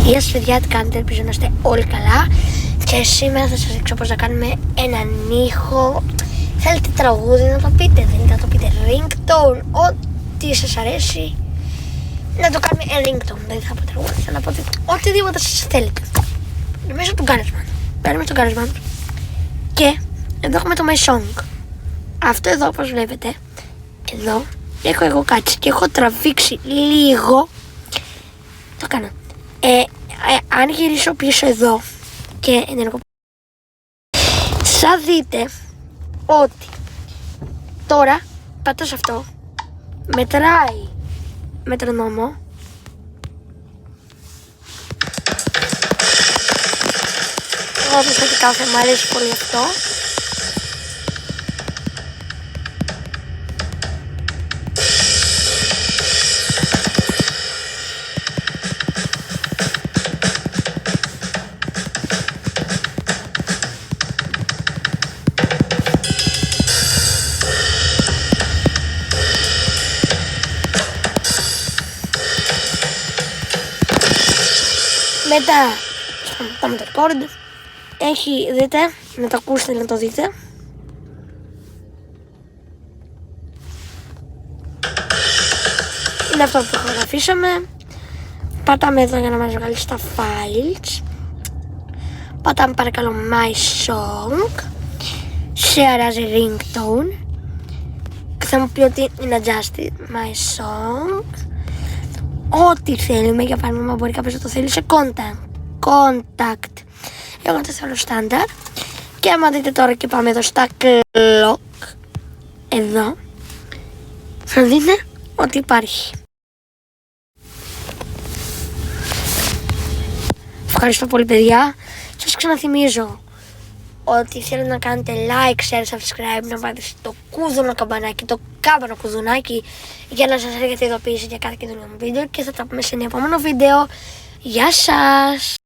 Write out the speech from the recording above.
Γεια σας παιδιά, τι κάνετε, ελπίζω να είστε όλοι καλά. Και σήμερα θα σας δείξω πώς να κάνουμε έναν ήχο. Θέλετε τραγούδι να το πείτε, θέλετε να το πείτε ringtone, ό,τι σας αρέσει να το κάνουμε ringtone. Δεν θα πω τραγούδι, θα πω οτιδήποτε σας θέλετε. Μέσω του GarageBand. Παίρνουμε το GarageBand και εδώ έχουμε το My Song. Αυτό εδώ όπως βλέπετε, εδώ έχω εγώ κάτσει και έχω τραβήξει λίγο. Το κάνω. Αν γυρίσω πίσω εδώ και ενεργοποιήσω, θα δείτε ότι τώρα πατάς αυτό, μετράει μετρονόμο, εγώ προσωπικά θα μου αρέσει πολύ αυτό. Μετά πάμε το record. Έχει, δείτε, να το ακούσετε, να το δείτε. Είναι αυτό που ηχογραφήσαμε. Πατάμε εδώ για να μας βγάλει στα files. Πατάμε παρακαλώ My Song. Share as a ringtone. Και θα μου πει ότι είναι adjusted My Song. Ό,τι θέλουμε, για παράδειγμα μπορεί κάποιος να το θέλει σε contact. Εγώ το θέλω στάνταρ. Και άμα δείτε τώρα και πάμε εδώ στα clock, εδώ θα δείτε ότι υπάρχει. Ευχαριστώ πολύ παιδιά. Σας ξαναθυμίζω ότι θέλω να κάνετε like, share, subscribe, να πάτε στο κούδουνο καμπανάκι, το κάμπανο κουδουνάκι για να σας έρχεται ειδοποίηση για κάθε καινούργιο βίντεο και θα τα πούμε σε ένα επόμενο βίντεο. Γεια σας!